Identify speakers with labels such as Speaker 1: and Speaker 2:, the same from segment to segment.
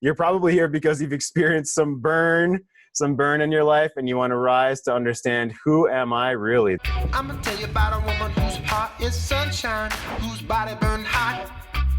Speaker 1: You're probably here because you've experienced some burn in your life, and you want to rise to understand, who am I really?
Speaker 2: I'm gonna tell you about a woman whose heart is sunshine, whose body burned hot.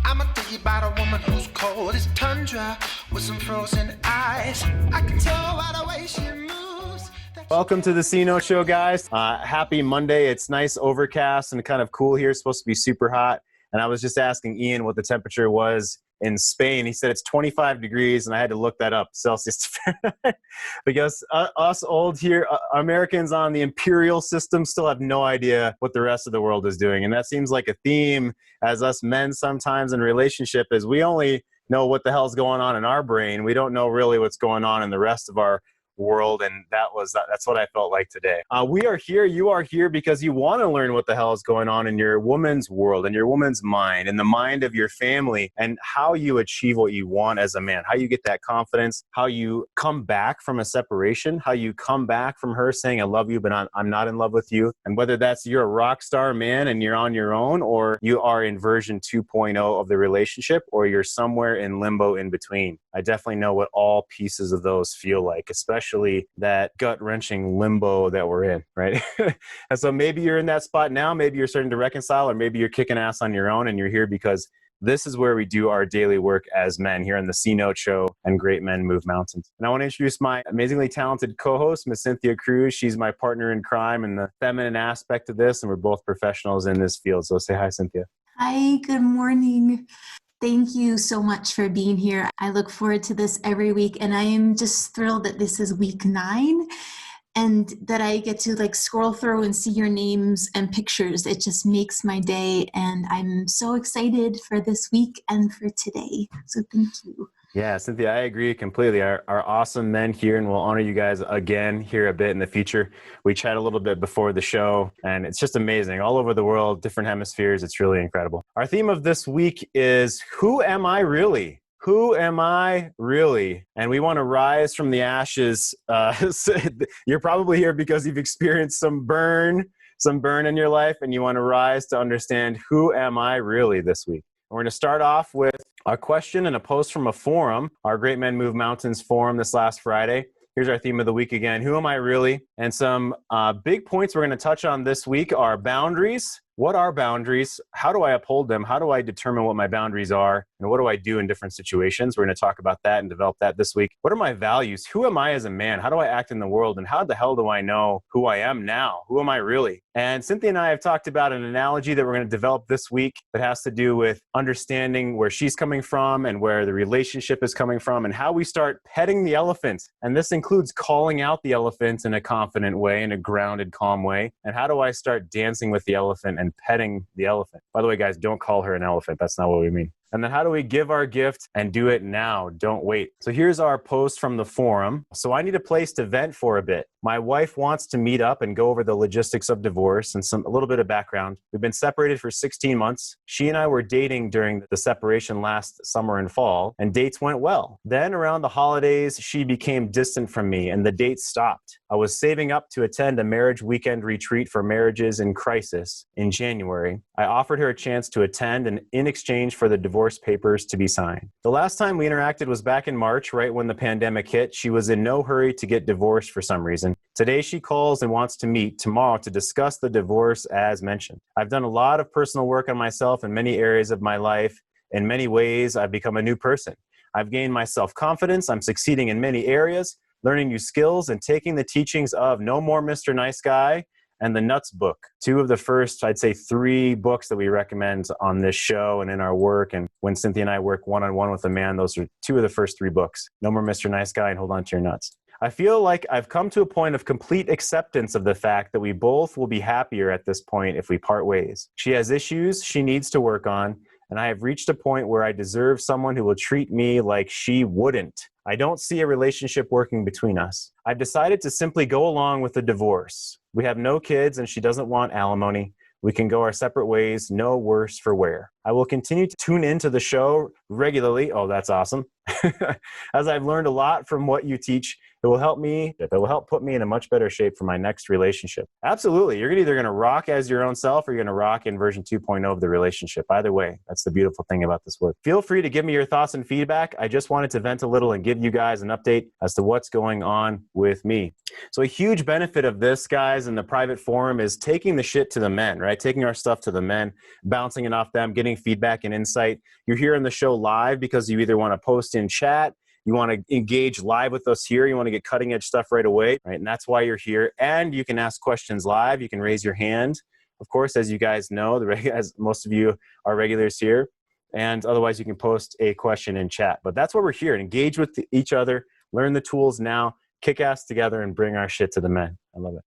Speaker 2: I'm gonna tell you about a woman who's cold as tundra, with some frozen eyes. I can tell by the way she moves.
Speaker 1: Welcome to the C-No Show, guys. Happy Monday. It's nice, overcast, and kind of cool here. It's supposed to be super hot. And I was just asking Ian what the temperature was in Spain. He said it's 25 degrees, and I had to look that up, Celsius to Fahrenheit, because us old here, Americans on the imperial system, still have no idea what the rest of the world is doing. And that seems like a theme as us men sometimes in relationship, is we only know what the hell's going on in our brain. We don't know really what's going on in the rest of our world, and that's what I felt like today. We are here, you are here because you want to learn what the hell is going on in your woman's world, in your woman's mind, in the mind of your family, and how you achieve what you want as a man, how you get that confidence, how you come back from a separation, how you come back from her saying I love you but I'm not in love with you, and whether that's you're a rock star man and you're on your own, or you are in version 2.0 of the relationship, or you're somewhere in limbo in between. I definitely know what all pieces of those feel like, especially that gut-wrenching limbo that we're in, right? And so maybe you're in that spot now, maybe you're starting to reconcile, or maybe you're kicking ass on your own and you're here because this is where we do our daily work as men here on the C-No Show and Great Men Move Mountains. And I want to introduce my amazingly talented co-host, Miss Cynthia Cruz. She's my partner in crime in the feminine aspect of this, and we're both professionals in this field. So say hi, Cynthia.
Speaker 3: Hi, good morning. Thank you so much for being here. I look forward to this every week, and I am just thrilled that this is week 9 and that I get to scroll through and see your names and pictures. It just makes my day, and I'm so excited for this week and for today. So thank you.
Speaker 1: Yeah, Cynthia, I agree completely. Our awesome men here, and we'll honor you guys again here a bit in the future. We chat a little bit before the show, and it's just amazing. All over the world, different hemispheres. It's really incredible. Our theme of this week is, who am I really? Who am I really? And we want to rise from the ashes. You're probably here because you've experienced some burn in your life, and you want to rise to understand, who am I really this week? We're going to start off with a question and a post from a forum, our Great Men Move Mountains forum this last Friday. Here's our theme of the week again, who am I really? And some big points we're going to touch on this week are boundaries. What are boundaries? How do I uphold them? How do I determine what my boundaries are? And what do I do in different situations? We're going to talk about that and develop that this week. What are my values? Who am I as a man? How do I act in the world? And how the hell do I know who I am now? Who am I really? And Cynthia and I have talked about an analogy that we're going to develop this week that has to do with understanding where she's coming from and where the relationship is coming from, and how we start petting the elephant. And this includes calling out the elephant in a confident way, in a grounded, calm way. And how do I start dancing with the elephant and petting the elephant? By the way, guys, don't call her an elephant. That's not what we mean. And then how do we give our gift and do it now? Don't wait. So here's our post from the forum. So I need a place to vent for a bit. My wife wants to meet up and go over the logistics of divorce and a little bit of background. We've been separated for 16 months. She and I were dating during the separation last summer and fall, and dates went well. Then around the holidays, she became distant from me and the dates stopped. I was saving up to attend a marriage weekend retreat for marriages in crisis in January. I offered her a chance to attend, and in exchange for the divorce papers to be signed. The last time we interacted was back in March, right when the pandemic hit. She was in no hurry to get divorced for some reason. Today she calls and wants to meet tomorrow to discuss the divorce as mentioned. I've done a lot of personal work on myself in many areas of my life. In many ways, I've become a new person. I've gained my self-confidence. I'm succeeding in many areas, learning new skills, and taking the teachings of No More Mr. Nice Guy and the Nuts book. 2 of the first, I'd say 3 books that we recommend on this show and in our work. And when Cynthia and I work one-on-one with a man, those are 2 of the first 3 books. No More Mr. Nice Guy and Hold On to Your Nuts. I feel like I've come to a point of complete acceptance of the fact that we both will be happier at this point if we part ways. She has issues she needs to work on, and I have reached a point where I deserve someone who will treat me like she wouldn't. I don't see a relationship working between us. I've decided to simply go along with the divorce. We have no kids and she doesn't want alimony. We can go our separate ways, no worse for wear. I will continue to tune into the show regularly. Oh, that's awesome. As I've learned a lot from what you teach, it will help put me in a much better shape for my next relationship. Absolutely. You're either going to rock as your own self or you're going to rock in version 2.0 of the relationship. Either way, that's the beautiful thing about this work. Feel free to give me your thoughts and feedback. I just wanted to vent a little and give you guys an update as to what's going on with me. So a huge benefit of this, guys, in the private forum is taking the shit to the men, right? Taking our stuff to the men, bouncing it off them, getting feedback and insight. You're here on the show live because you either want to post in chat, you want to engage live with us here, you want to get cutting edge stuff right away, right? And that's why you're here. And you can ask questions live. You can raise your hand. Of course, as you guys know, as most of you are regulars here. And otherwise, you can post a question in chat. But that's why we're here. Engage with each other, learn the tools now, kick ass together, and bring our shit to the men. I love it.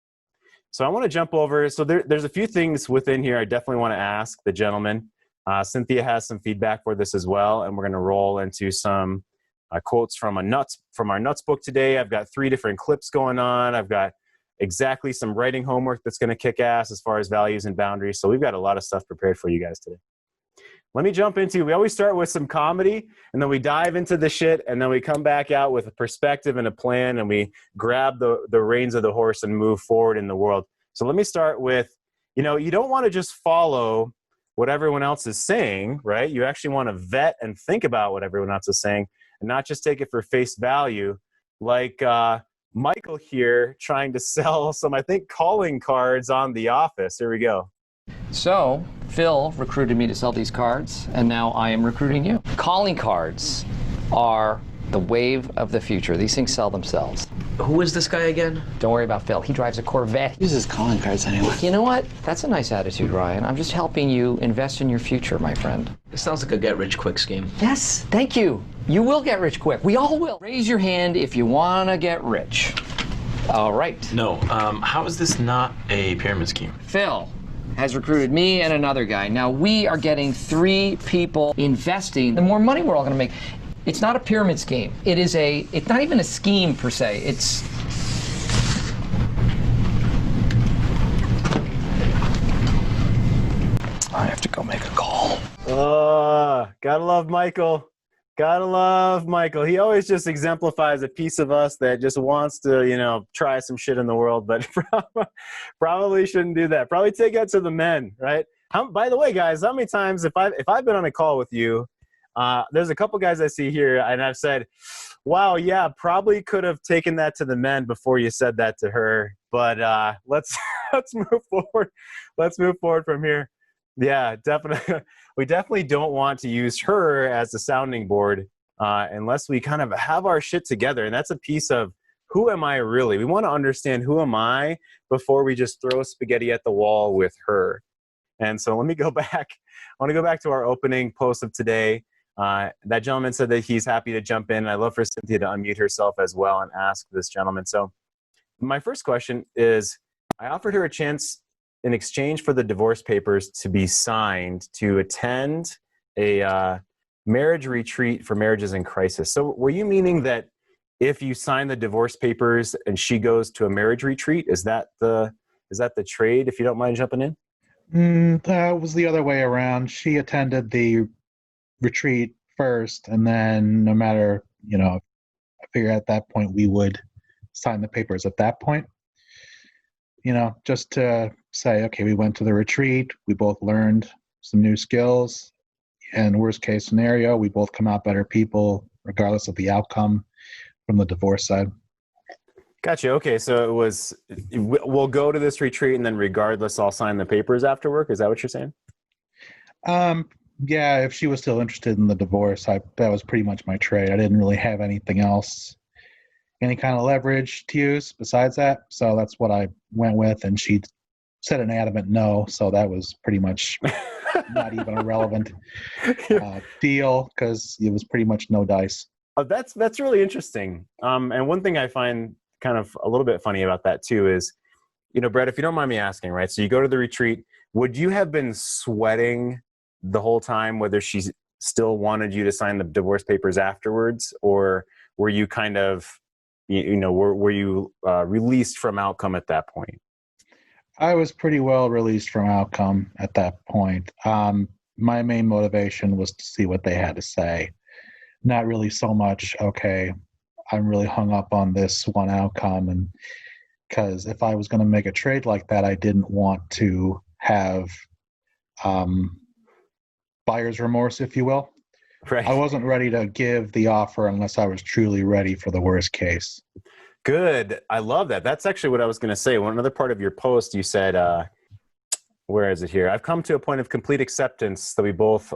Speaker 1: So I want to jump over. So there's a few things within here I definitely want to ask the gentleman. Cynthia has some feedback for this as well, and we're going to roll into some quotes from our Nuts book today. I've got 3 different clips going on. I've got exactly some writing homework that's going to kick ass as far as values and boundaries. So we've got a lot of stuff prepared for you guys today. Let me jump into, we always start with some comedy, and then we dive into the shit, and then we come back out with a perspective and a plan, and we grab the reins of the horse and move forward in the world. So let me start with, you don't want to just follow what everyone else is saying, right? You actually want to vet and think about what everyone else is saying and not just take it for face value. Like Michael here trying to sell some, I think, calling cards on The Office. Here we go.
Speaker 4: So, Phil recruited me to sell these cards, and now I am recruiting you. Calling cards are the wave of the future. These things sell themselves.
Speaker 5: Who is this guy again?
Speaker 4: Don't worry about Phil. He drives a Corvette.
Speaker 5: He uses calling cards anyway.
Speaker 4: You know what? That's a nice attitude, Ryan. I'm just helping you invest in your future, my friend.
Speaker 5: It sounds like a get-rich-quick scheme.
Speaker 4: Yes, thank you. You will get rich quick. We all will. Raise your hand if you want to get rich. All right.
Speaker 6: No, how is this not a pyramid scheme?
Speaker 4: Phil has recruited me and another guy. Now we are getting 3 people investing. The more money we're all going to make. It's not a pyramid scheme. It's not even a scheme per se. It's I have to go make a call.
Speaker 1: Gotta love Michael. Gotta love Michael. He always just exemplifies a piece of us that just wants to, try some shit in the world, but probably shouldn't do that. Probably take that to the men, right? By the way, guys, how many times if I've been on a call with you, there's a couple guys I see here, and I've said, wow, yeah, probably could have taken that to the men before you said that to her, but let's move forward. Let's move forward from here. Yeah, definitely. We definitely don't want to use her as the sounding board unless we kind of have our shit together. And that's a piece of who am I really? We want to understand who am I before we just throw spaghetti at the wall with her. And so let me go back. I want to go back to our opening post of today. That gentleman said that he's happy to jump in. I'd love for Cynthia to unmute herself as well and ask this gentleman. So my first question is, I offered her a chance in exchange for the divorce papers to be signed to attend a marriage retreat for marriages in crisis. So were you meaning that if you sign the divorce papers and she goes to a marriage retreat, is that the trade, if you don't mind jumping in?
Speaker 7: That was the other way around. She attended the retreat first, and then no matter, I figure at that point we would sign the papers at that point. Just to say, okay, we went to the retreat, we both learned some new skills, and worst case scenario, we both come out better people, regardless of the outcome from the divorce side.
Speaker 1: Gotcha. Okay, so it was, we'll go to this retreat, and then regardless, I'll sign the papers after work. Is that what you're saying?
Speaker 7: Yeah, if she was still interested in the divorce, that was pretty much my trade. I didn't really have anything else, any kind of leverage to use besides that. So that's what I went with, and she said an adamant no. So that was pretty much not even a relevant deal because it was pretty much no dice.
Speaker 1: Oh, that's really interesting. And one thing I find kind of a little bit funny about that too is, Brett, if you don't mind me asking, right? So you go to the retreat, would you have been sweating the whole time whether she still wanted you to sign the divorce papers afterwards, or were you kind of, were you released from outcome at that point?
Speaker 7: I was pretty well released from outcome at that point. my main motivation was to see what they had to say. Not really so much, okay, I'm really hung up on this one outcome. And because if I was going to make a trade like that, I didn't want to have buyer's remorse, if you will.
Speaker 1: Right.
Speaker 7: I wasn't ready to give the offer unless I was truly ready for the worst case.
Speaker 1: Good. I love that. That's actually what I was going to say. One other part of your post, you said, where is it here? I've come to a point of complete acceptance that we both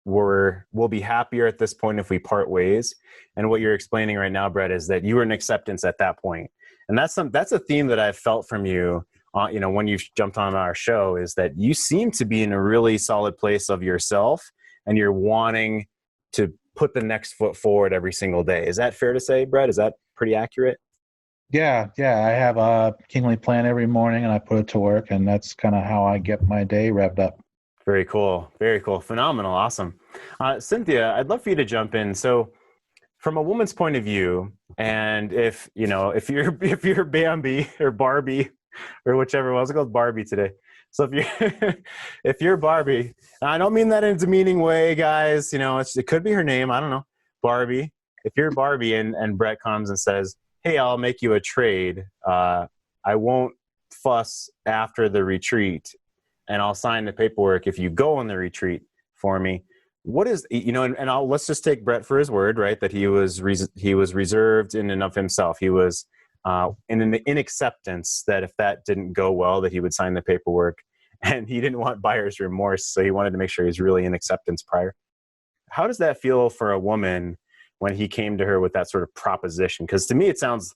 Speaker 1: will be happier at this point if we part ways. And what you're explaining right now, Brett, is that you were in acceptance at that point. And that's a theme that I've felt from you, when you've jumped on our show, is that you seem to be in a really solid place of yourself and you're wanting to put the next foot forward every single day. Is that fair to say, Brett? Is that pretty accurate?
Speaker 7: Yeah. I have a kingly plan every morning and I put it to work, and that's kind of how I get my day revved up.
Speaker 1: Very cool. Very cool. Phenomenal. Awesome. Cynthia, I'd love for you to jump in. So from a woman's point of view, and if you're Bambi or Barbie or whichever one, let's go with Barbie today. So if you're Barbie, and I don't mean that in a demeaning way, guys, it could be her name. I don't know. Barbie. If you're Barbie and Brett comes and says, hey, I'll make you a trade. I won't fuss after the retreat, and I'll sign the paperwork if you go on the retreat for me. What is, let's just take Brett for his word, right? That he was reserved in and of himself. He was in acceptance that if that didn't go well, that he would sign the paperwork, and he didn't want buyer's remorse. So he wanted to make sure he's really in acceptance prior. How does that feel for a woman when he came to her with that sort of proposition? Because to me, it sounds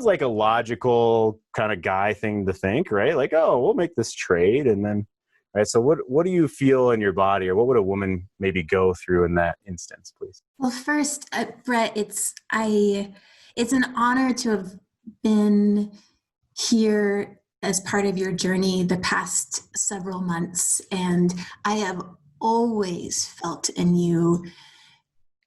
Speaker 1: like a logical kind of guy thing to think, right? Like, oh, we'll make this trade, and then, right? So what do you feel in your body, or what would a woman maybe go through in that instance, please?
Speaker 3: Well, first, Brett, it's an honor to have been here as part of your journey the past several months, and I have always felt in you,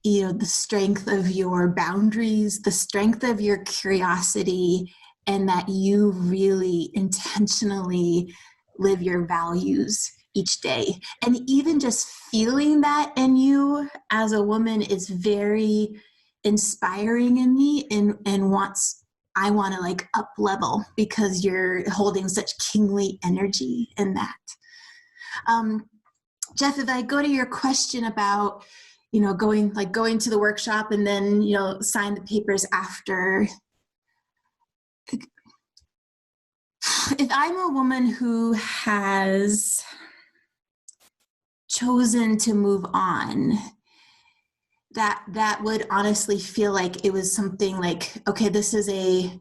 Speaker 3: the strength of your boundaries, the strength of your curiosity, and that you really intentionally live your values each day. And even just feeling that in you as a woman is very inspiring in me, and I want to like up level because you're holding such kingly energy in that. Jeff, if I go to your question about, going to the workshop and then, sign the papers after. If I'm a woman who has chosen to move on, that would honestly feel like it was something like, okay, this is a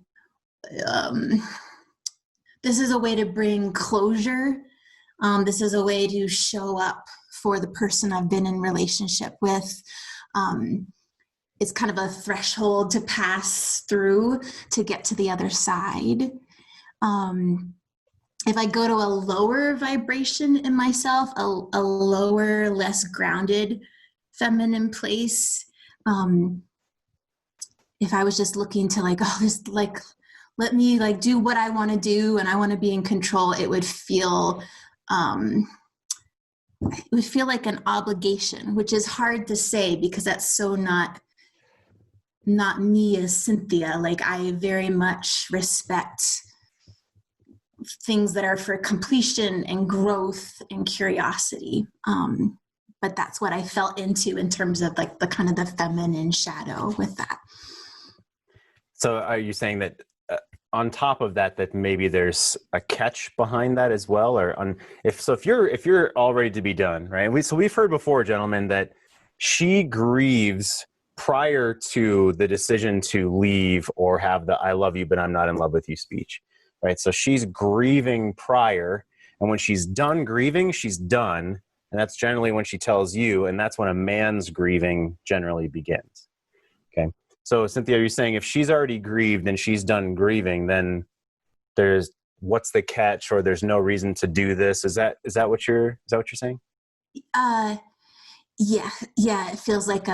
Speaker 3: way to bring closure. This is a way to show up for the person I've been in relationship with. It's kind of a threshold to pass through to get to the other side. If I go to a lower vibration in myself, a lower, less grounded feminine place, if I was just looking to let me do what I want to do and I want to be in control, it would feel like an obligation, which is hard to say because that's so not me as Cynthia. Like, I very much respect things that are for completion and growth and curiosity. But that's what I felt into in terms of like the kind of the feminine shadow with that.
Speaker 1: So are you saying that on top of that maybe there's a catch behind that as well? Or if you're all ready to be done, right? We've heard before, gentlemen, that she grieves prior to the decision to leave or have the "I love you, but I'm not in love with you" speech, right? So she's grieving prior, and when she's done grieving, she's done. And that's generally when she tells you, and that's when a man's grieving generally begins. Okay. So Cynthia, are you saying if she's already grieved and she's done grieving, then what's the catch, or there's no reason to do this? Is that what you're saying?
Speaker 3: Yeah. It feels like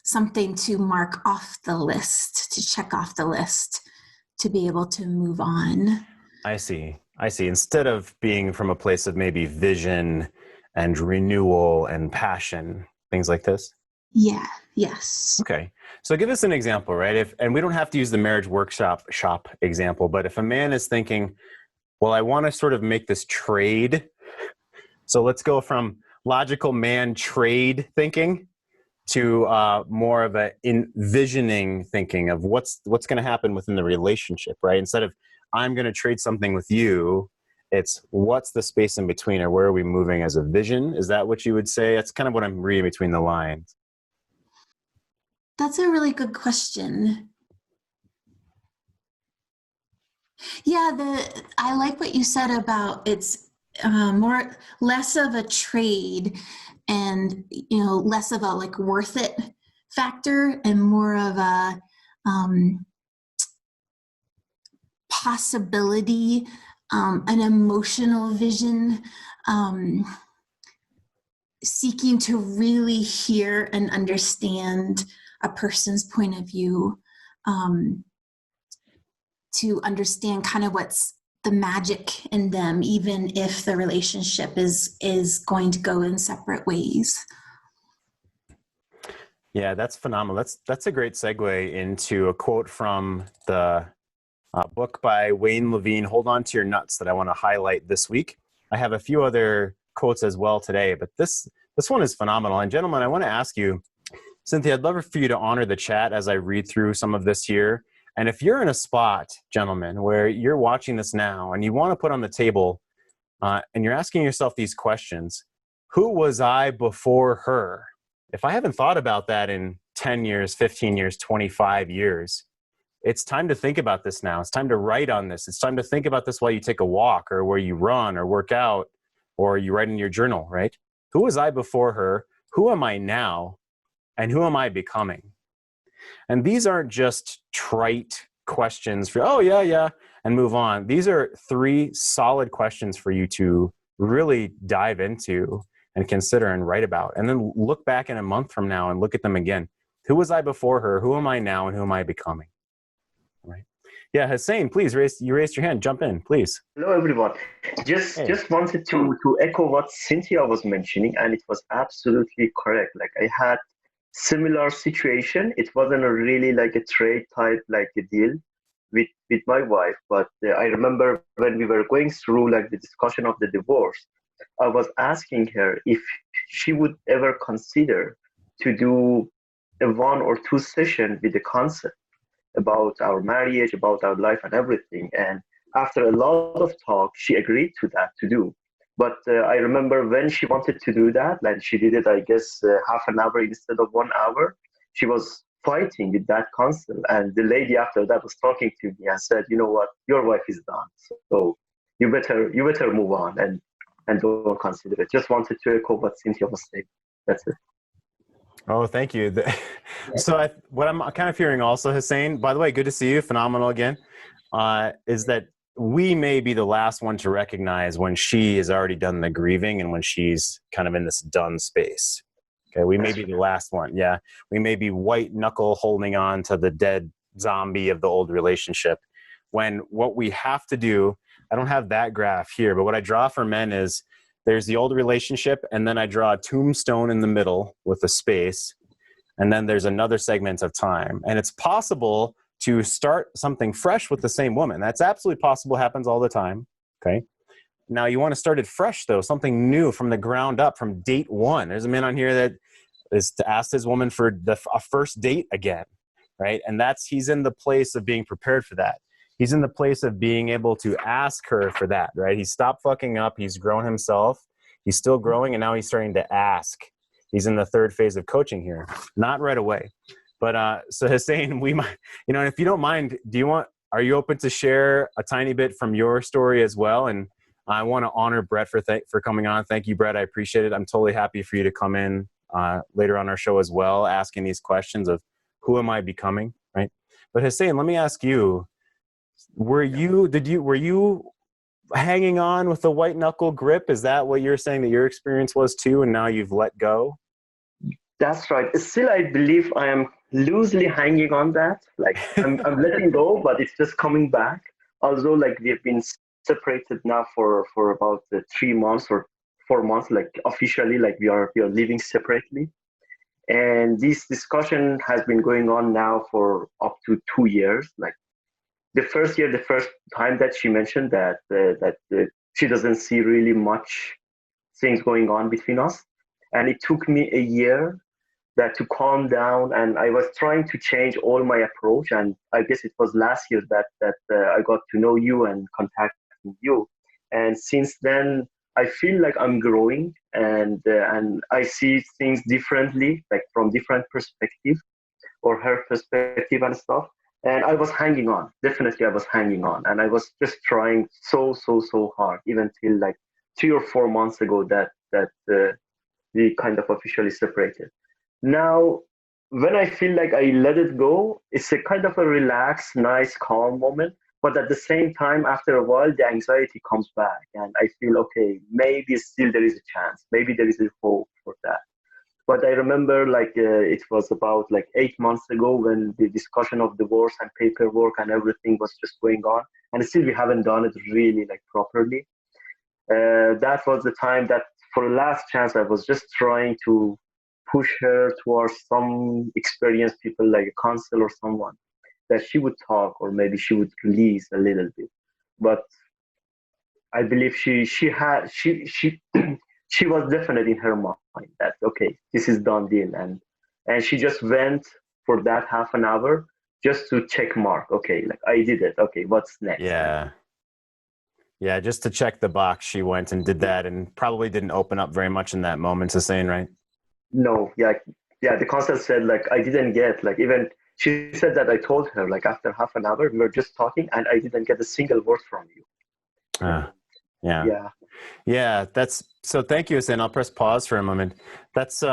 Speaker 3: something to mark off the list, to check off the list, to be able to move on.
Speaker 1: I see. Instead of being from a place of maybe vision and renewal and passion, things like this?
Speaker 3: Yeah. Yes.
Speaker 1: Okay. So give us an example, right? And we don't have to use the marriage workshop example, but if a man is thinking, well, I want to sort of make this trade. So let's go from logical man trade thinking to more of a envisioning thinking of what's going to happen within the relationship, right? Instead of I'm going to trade something with you, it's what's the space in between, or where are we moving as a vision? Is that what you would say? That's kind of what I'm reading between the lines.
Speaker 3: That's a really good question. Yeah, I like what you said about it's less of a trade and, less of a like worth it factor and more of a possibility, an emotional vision, seeking to really hear and understand a person's point of view, to understand kind of what's the magic in them, even if the relationship is going to go in separate ways.
Speaker 1: Yeah, that's phenomenal. That's a great segue into a quote from the book by Wayne Levine, Hold On to Your Nuts, that I want to highlight this week. I have a few other quotes as well today, but this one is phenomenal. And gentlemen, I want to ask you, Cynthia, I'd love for you to honor the chat as I read through some of this here. And if you're in a spot, gentlemen, where you're watching this now and you want to put on the table and you're asking yourself these questions, who was I before her? If I haven't thought about that in 10 years, 15 years, 25 years, it's time to think about this now. It's time to write on this. It's time to think about this while you take a walk or where you run or work out or you write in your journal, right? Who was I before her? Who am I now? And who am I becoming? And these aren't just trite questions for, oh, yeah, and move on. These are 3 solid questions for you to really dive into and consider and write about. And then look back in a month from now and look at them again. Who was I before her? Who am I now? And who am I becoming? Right. Yeah, Hossein, please you raised your hand. Jump in, please.
Speaker 8: Hello, everyone. Just wanted to echo what Cynthia was mentioning, and it was absolutely correct. Like I had similar situation. It wasn't a really like a trade type like a deal with my wife, but I remember when we were going through like the discussion of the divorce, I was asking her if she would ever consider to do a 1 or 2 session with the concept about our marriage, about our life and everything. And after a lot of talk, she agreed to that to do. But I remember when she wanted to do that, and she did it, I guess, half an hour instead of 1 hour, she was fighting with that concept. And the lady after that was talking to me and said, you know what, your wife is done. So you better move on and don't consider it. Just wanted to echo what Cynthia was saying. That's it.
Speaker 1: Oh, thank you. So what I'm kind of hearing also, Hossein, by the way, good to see you. Phenomenal again. Is that we may be the last one to recognize when she has already done the grieving and when she's kind of in this done space. Okay, we may be the last one. Yeah, we may be white knuckle holding on to the dead zombie of the old relationship. When what we have to do, I don't have that graph here, but what I draw for men is there's the old relationship, and then I draw a tombstone in the middle with a space, and then there's another segment of time. And it's possible to start something fresh with the same woman. That's absolutely possible, happens all the time, okay? Now you want to start it fresh though, something new from the ground up, from date 1. There's a man on here that is to ask his woman for a first date again, right? And he's in the place of being prepared for that. He's in the place of being able to ask her for that, right? He stopped fucking up. He's grown himself. He's still growing, and now he's starting to ask. He's in the 3rd phase of coaching here. Not right away. But so Hossein, we might, if you don't mind, are you open to share a tiny bit from your story as well? And I want to honor Brett for coming on. Thank you, Brett. I appreciate it. I'm totally happy for you to come in later on our show as well, asking these questions of who am I becoming, right? But Hossein, let me ask you, were you hanging on with the white knuckle grip? Is that what you're saying that your experience was too, and now you've let go?
Speaker 8: That's right. Still, I believe I am loosely hanging on that. Like I'm letting go, but it's just coming back. Although like we've been separated now for about 3 months or 4 months, like officially, like we are living separately. And this discussion has been going on now for up to 2 years. Like the first year, the first time that she mentioned that she doesn't see really much things going on between us, and it took me a year that to calm down, and I was trying to change all my approach. And I guess it was last year that I got to know you and contacting you, and since then I feel like I'm growing, and I see things differently, like from different perspective or her perspective and stuff. And I was hanging on. Definitely, I was hanging on, and I was just trying so hard, even till like 3 or 4 months ago that we kind of officially separated. Now, when I feel like I let it go, it's a kind of a relaxed, nice, calm moment. But at the same time, after a while, the anxiety comes back, and I feel okay. Maybe still there is a chance. Maybe there is a hope for that. But I remember like it was about like 8 months ago when the discussion of divorce and paperwork and everything was just going on, and still we haven't done it really like properly. That was the time that for the last chance I was just trying to push her towards some experienced people like a counselor or someone that she would talk, or maybe she would release a little bit. But I believe she had she she was definite in her mind that okay, this is done deal, and she just went for that half an hour just to check mark. Okay, like I did it. Okay, what's next?
Speaker 1: Yeah. Yeah, just to check the box, she went and did that, and probably didn't open up very much in that moment, Hussein, right?
Speaker 8: No, yeah. The counselor said like I didn't get like even she said that I told her like after half an hour we were just talking and I didn't get a single word from you.
Speaker 1: Yeah.
Speaker 8: Yeah.
Speaker 1: Yeah, that's so thank you, Hussein. I'll press pause for a moment. That's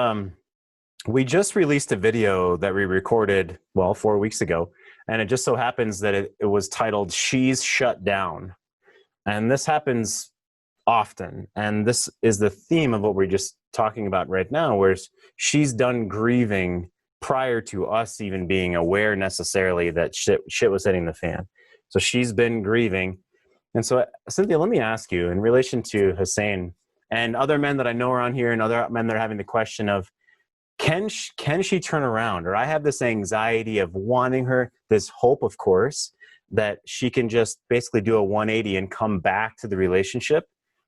Speaker 1: we just released a video that we recorded 4 weeks ago, and it just so happens that it was titled "She's Shut Down." And this happens often. And this is the theme of what we're just talking about right now, where she's done grieving prior to us even being aware necessarily that shit was hitting the fan. So she's been grieving. And so, Cynthia, let me ask you in relation to Hussein and other men that I know around here and other men that are having the question of, can she turn around? Or I have this anxiety of wanting her, this hope, of course, that she can just basically do a 180 and come back to the relationship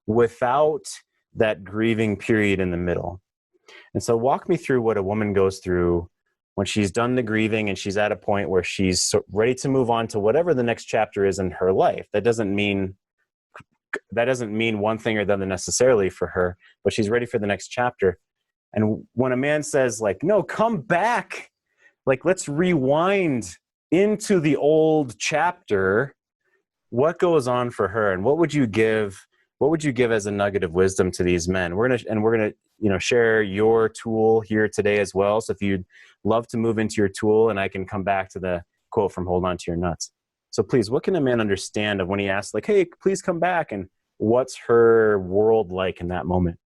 Speaker 1: without that grieving period in the middle. And so walk me through what a woman goes through when she's done the grieving and she's at a point where she's ready to move on to whatever the next chapter is in her life. That doesn't mean one thing or the other necessarily for her, but she's ready for the next chapter. And when a man says like, no, come back, like, let's rewind into the old chapter, what goes on for her, and what would you give as a nugget of wisdom to these men? We're gonna share your tool here today as well. So if you'd love to move into your tool, and I can come back to the quote from Hold On to Your Nuts. So please, what can a man understand of when he asks like, hey, please come back, and what's her world like in that moment?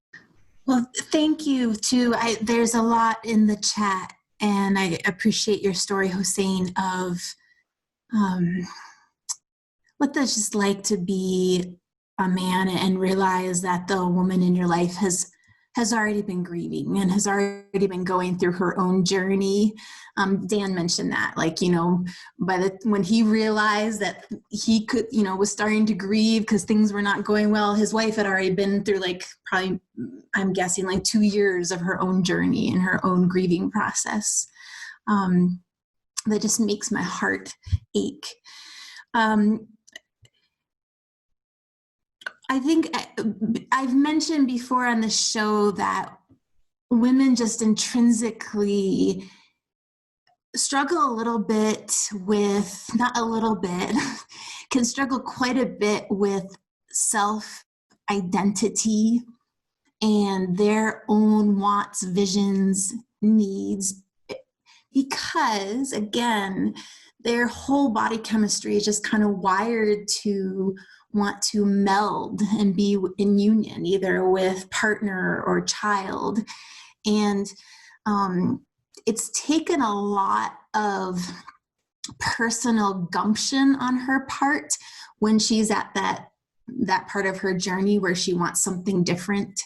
Speaker 3: Well, thank you too. There's a lot in the chat, and I appreciate your story, Hossein, of what that's just like to be a man and realize that the woman in your life has already been grieving and has already been going through her own journey. Dan mentioned that, when he realized that he could, was starting to grieve because things were not going well, his wife had already been through probably, I'm guessing 2 years of her own journey and her own grieving process. That just makes my heart ache. I think I've mentioned before on the show that women just intrinsically struggle a little bit with, not a little bit, can struggle quite a bit with self-identity and their own wants, visions, needs, because, again, their whole body chemistry is just kind of wired to want to meld and be in union, either with partner or child. And it's taken a lot of personal gumption on her part when she's at that part of her journey where she wants something different.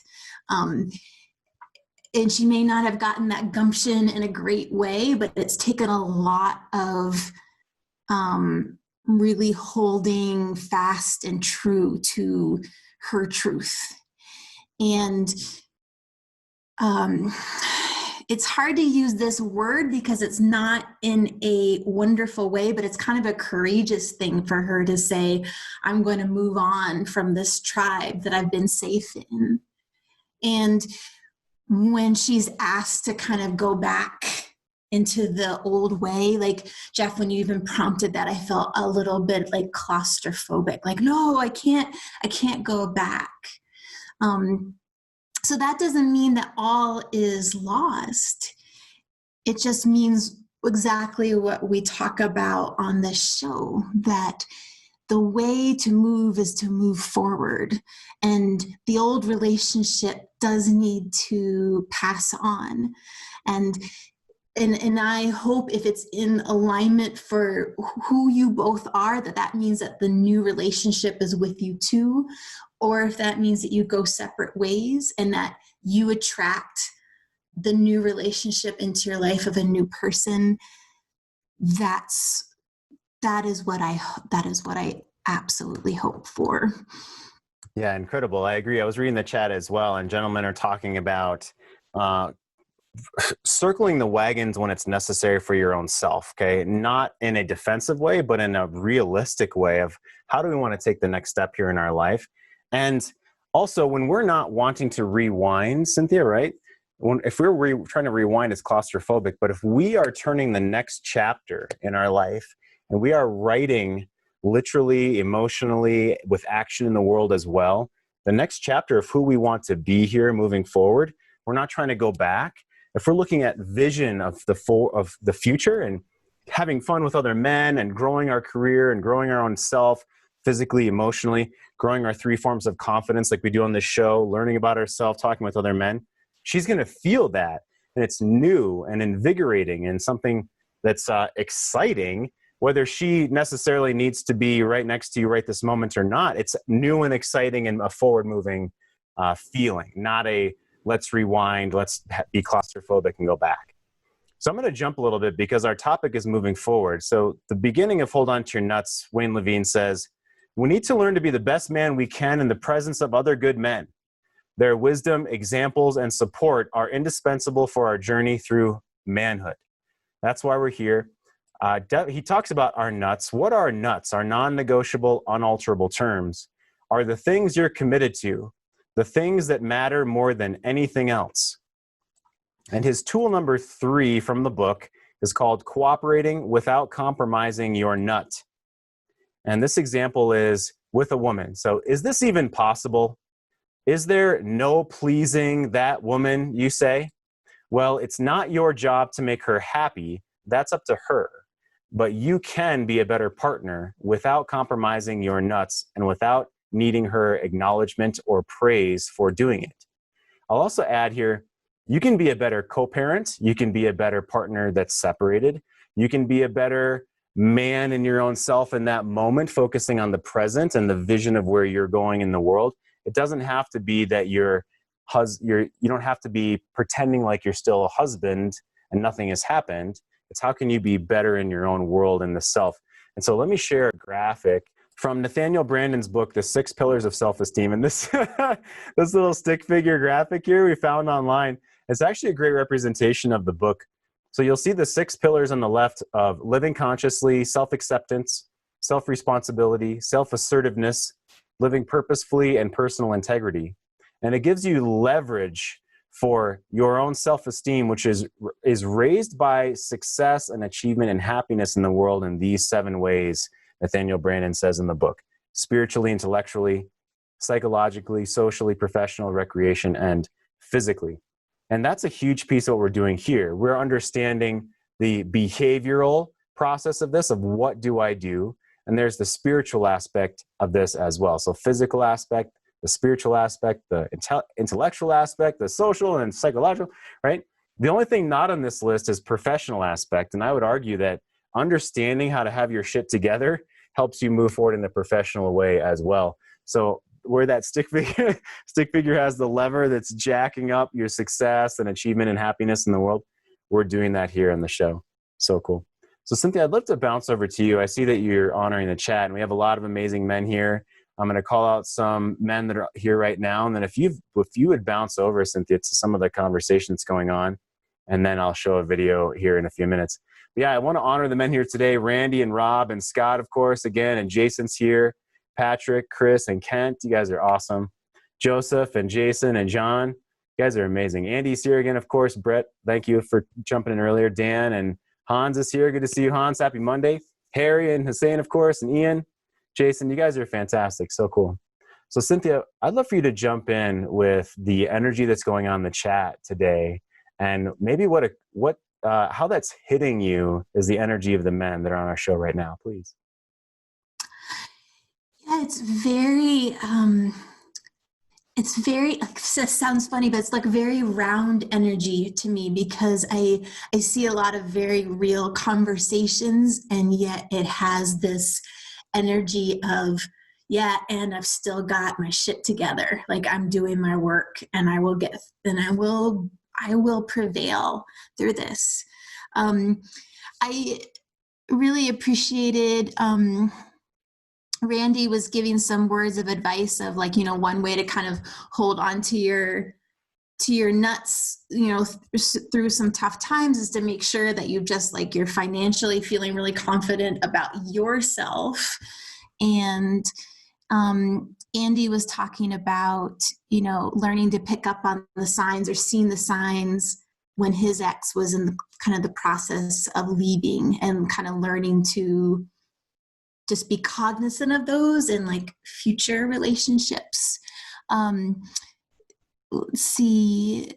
Speaker 3: And she may not have gotten that gumption in a great way, but it's taken a lot of really holding fast and true to her truth. And it's hard to use this word because it's not in a wonderful way, but it's kind of a courageous thing for her to say, I'm going to move on from this tribe that I've been safe in. And when she's asked to kind of go back into the old way, like Jeff, when you even prompted that, I felt a little bit like claustrophobic, like, no, I can't go back. So that doesn't mean that all is lost. It just means exactly what we talk about on this show, that the way to move is to move forward. And the old relationship does need to pass on. And I hope if it's in alignment for who you both are, that means that the new relationship is with you too. Or if that means that you go separate ways and that you attract the new relationship into your life of a new person, that is what I absolutely hope for.
Speaker 1: Yeah, incredible. I agree. I was reading the chat as well, and gentlemen are talking about circling the wagons when it's necessary for your own self, okay? Not in a defensive way, but in a realistic way of how do we want to take the next step here in our life? And also, when we're not wanting to rewind, Cynthia, right? If we're trying to rewind, it's claustrophobic. But if we are turning the next chapter in our life and we are writing literally, emotionally, with action in the world as well, the next chapter of who we want to be here moving forward, we're not trying to go back. If we're looking at vision of the future and having fun with other men and growing our career and growing our own self, physically, emotionally, growing our 3 forms of confidence like we do on this show, learning about ourselves, talking with other men, she's going to feel that. And it's new and invigorating and something that's exciting, whether she necessarily needs to be right next to you right this moment or not. It's new and exciting and a forward-moving feeling, not a let's rewind, let's be claustrophobic and go back. So I'm going to jump a little bit because our topic is moving forward. So the beginning of Hold On to Your Nuts, Wayne Levine says, we need to learn to be the best man we can in the presence of other good men. Their wisdom, examples, and support are indispensable for our journey through manhood. That's why we're here. He talks about our nuts. What are nuts? Our non-negotiable, unalterable terms are the things you're committed to, the things that matter more than anything else. And his tool number 3 from the book is called cooperating without compromising your nut. And this example is with a woman. So is this even possible? Is there no pleasing that woman, you say? Well, it's not your job to make her happy. That's up to her. But you can be a better partner without compromising your nuts and without needing her acknowledgement or praise for doing it. I'll also add here, you can be a better co-parent. You can be a better partner that's separated. You can be a better man in your own self in that moment, focusing on the present and the vision of where you're going in the world. It doesn't have to be that you don't have to be pretending like you're still a husband and nothing has happened. It's how can you be better in your own world and the self. And so let me share a graphic from Nathaniel Brandon's book, The 6 Pillars of Self-Esteem. And this, this little stick figure graphic here we found online, it's actually a great representation of the book. So you'll see the 6 pillars on the left of living consciously, self-acceptance, self-responsibility, self-assertiveness, living purposefully, and personal integrity. And it gives you leverage for your own self-esteem, which is raised by success and achievement and happiness in the world in these 7 ways, Nathaniel Brandon says in the book: spiritually, intellectually, psychologically, socially, professional, recreation, and physically. And that's a huge piece of what we're doing here. We're understanding the behavioral process of this, of what do I do? And there's the spiritual aspect of this as well. So physical aspect, the spiritual aspect, the intellectual aspect, the social and psychological, right? The only thing not on this list is professional aspect. And I would argue that understanding how to have your shit together helps you move forward in a professional way as well. So where that stick figure stick figure has the lever that's jacking up your success and achievement and happiness in the world. We're doing that here on the show. So cool. So Cynthia, I'd love to bounce over to you. I see that you're honoring the chat, and we have a lot of amazing men here. I'm going to call out some men that are here right now, and then if you would bounce over, Cynthia, to some of the conversation that's going on, and then I'll show a video here in a few minutes. But yeah, I want to honor the men here today, Randy and Rob and Scott, of course, again, and Jason's here, Patrick, Chris, and Kent. You guys are awesome. Joseph and Jason and John, you guys are amazing. Andy's here again, of course. Brett, thank you for jumping in earlier. Dan and Hans is here. Good to see you, Hans. Happy Monday. Harry and Hussein, of course, and Ian. Jason, you guys are fantastic. So cool. So Cynthia, I'd love for you to jump in with the energy that's going on in the chat today, and maybe how that's hitting you is the energy of the men that are on our show right now, please.
Speaker 3: Yeah, it sounds funny, but it's like very round energy to me, because I see a lot of very real conversations, and yet it has this energy of, yeah, and I've still got my shit together. Like, I'm doing my work, and I will prevail through this. I really appreciated, Randy was giving some words of advice of, like, one way to kind of hold on to your nuts, through some tough times, is to make sure that you're financially feeling really confident about yourself. And Andy was talking about, learning to pick up on the signs, or seeing the signs when his ex was in the process of leaving, and kind of learning to just be cognizant of those in like future relationships. Let's see.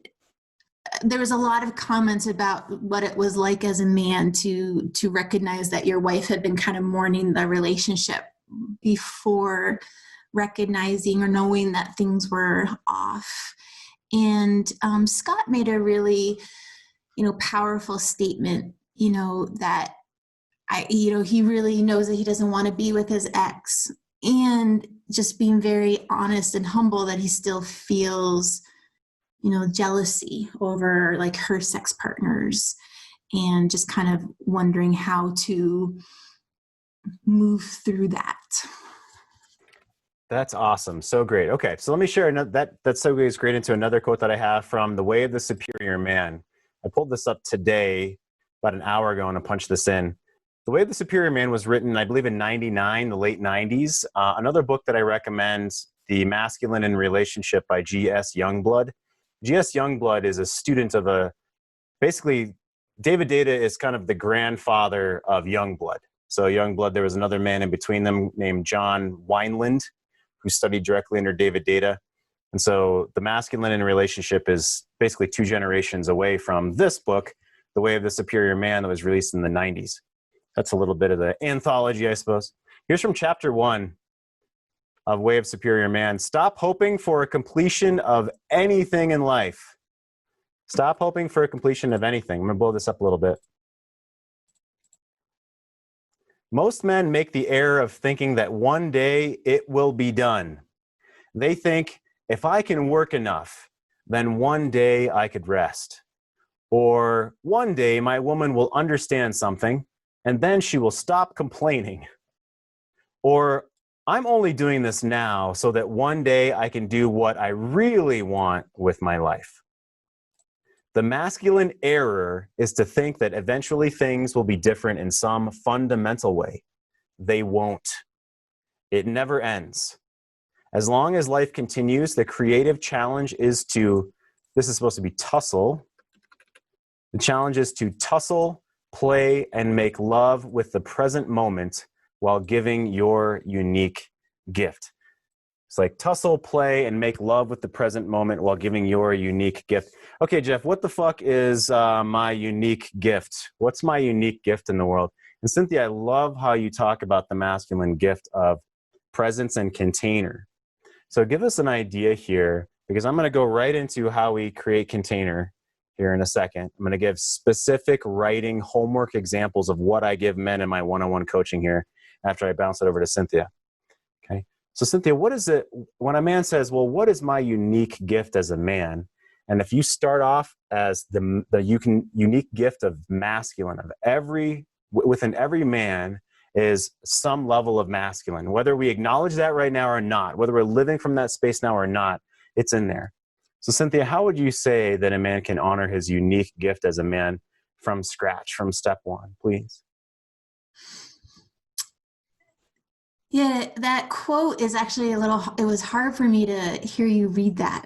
Speaker 3: There was a lot of comments about what it was like as a man to recognize that your wife had been kind of mourning the relationship before recognizing or knowing that things were off. And Scott made a really, powerful statement, that he really knows that he doesn't want to be with his ex, and just being very honest and humble that he still feels, jealousy over like her sex partners, and just kind of wondering how to move through that.
Speaker 1: That's awesome. So great. Okay, so let me share that segues great into another quote that I have from The Way of the Superior Man. I pulled this up today, about an hour ago, and I punched this in. The Way of the Superior Man was written, I believe, in '99, the late '90s. Another book that I recommend, The Masculine in Relationship by G.S. Youngblood. G.S. Youngblood is a student of basically, David Data is kind of the grandfather of Youngblood. So Youngblood, there was another man in between them named John Wineland, who studied directly under David Data. And so The Masculine in Relationship is basically 2 generations away from this book, The Way of the Superior Man, that was released in the 90s. That's a little bit of the anthology, I suppose. Here's from chapter 1 of Way of Superior Man. Stop hoping for a completion of anything in life. Stop hoping for a completion of anything. I'm going to blow this up a little bit. Most men make the error of thinking that one day it will be done. They think, if I can work enough, then one day I could rest. Or one day my woman will understand something, and then she will stop complaining. Or I'm only doing this now so that one day I can do what I really want with my life. The masculine error is to think that eventually things will be different in some fundamental way. They won't. It never ends. As long as life continues, the creative challenge is this is supposed to be tussle. The challenge is to tussle, play, and make love with the present moment while giving your unique gift. It's like tussle, play, and make love with the present moment while giving your unique gift. Okay, Jeff, what the fuck is my unique gift? What's my unique gift in the world? And Cynthia, I love how you talk about the masculine gift of presence and container. So give us an idea here, because I'm going to go right into how we create container here in a second. I'm going to give specific writing homework examples of what I give men in my one-on-one coaching here after I bounce it over to Cynthia. Okay. So Cynthia, what is it when a man says, well, what is my unique gift as a man? And if you start off as the unique gift of masculine, within every man is some level of masculine, whether we acknowledge that right now or not, whether we're living from that space now or not, it's in there. So Cynthia, how would you say that a man can honor his unique gift as a man from scratch, from step one, please?
Speaker 3: Yeah, that quote is actually it was hard for me to hear you read that.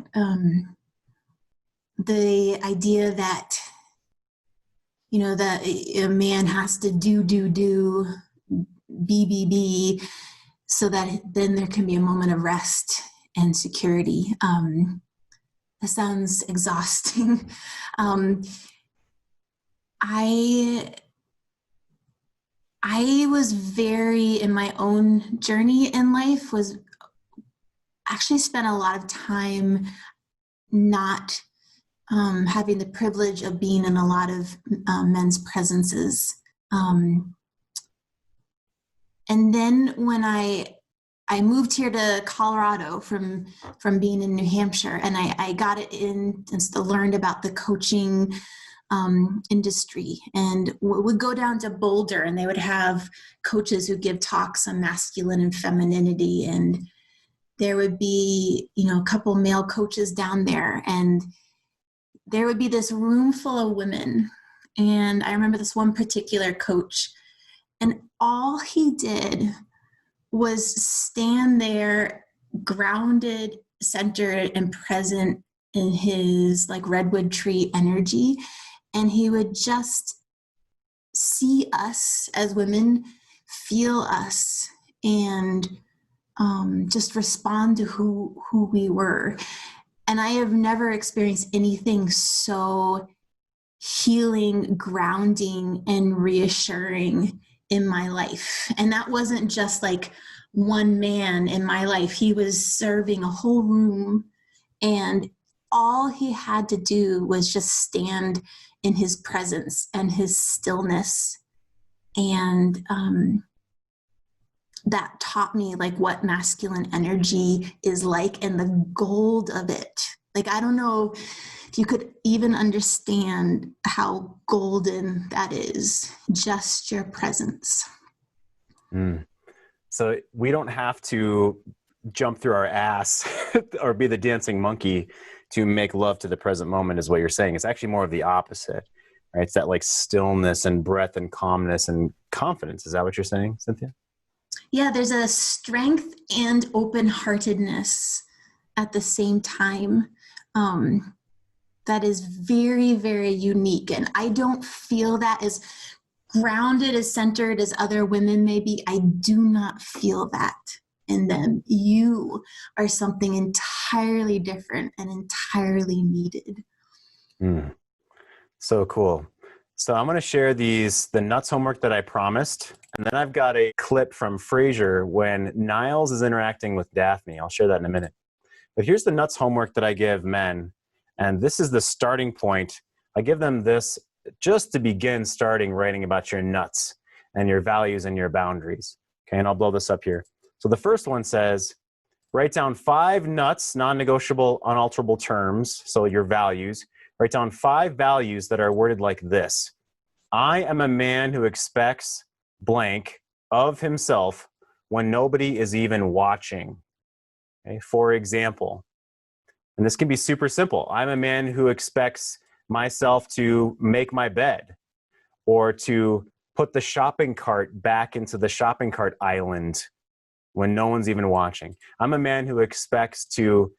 Speaker 3: The idea that, that a man has to do, be, so that then there can be a moment of rest and security. That sounds exhausting. I was in my own journey in life, was actually spent a lot of time not having the privilege of being in a lot of men's presences. And then when I moved here to Colorado from being in New Hampshire, and I got it in and learned about the coaching industry, and would go down to Boulder, and they would have coaches who give talks on masculine and femininity, and there would be a couple male coaches down there, and there would be this room full of women. And I remember this one particular coach, and all he did was stand there grounded, centered, and present in his redwood tree energy. And he would just see us as women, feel us, and just respond to who we were. And I have never experienced anything so healing, grounding, and reassuring in my life. And that wasn't just one man in my life. He was serving a whole room, and all he had to do was just stand in his presence and his stillness. And that taught me what masculine energy is like, and the gold of it. I don't know if you could even understand how golden that is, just your presence.
Speaker 1: So we don't have to jump through our ass or be the dancing monkey to make love to the present moment, is what you're saying. It's actually more of the opposite, right? It's that stillness and breath and calmness and confidence. Is that what you're saying, Cynthia?
Speaker 3: Yeah, there's a strength and open-heartedness at the same time that is very, very unique. And I don't feel that as grounded, as centered as other women may be. I do not feel that in them. You are something entirely different and entirely needed.
Speaker 1: So cool. So I'm going to share the nuts homework that I promised. And then I've got a clip from Frasier when Niles is interacting with Daphne. I'll share that in a minute. But here's the nuts homework that I give men. And this is the starting point. I give them this just to begin starting writing about your nuts and your values and your boundaries. Okay, and I'll blow this up here. So the first one says, write down 5 nuts, non-negotiable, unalterable terms, so your values. Write down 5 values that are worded like this. I am a man who expects blank of himself when nobody is even watching. Okay? For example, and this can be super simple. I'm a man who expects myself to make my bed, or to put the shopping cart back into the shopping cart island when no one's even watching. I'm a man who expects to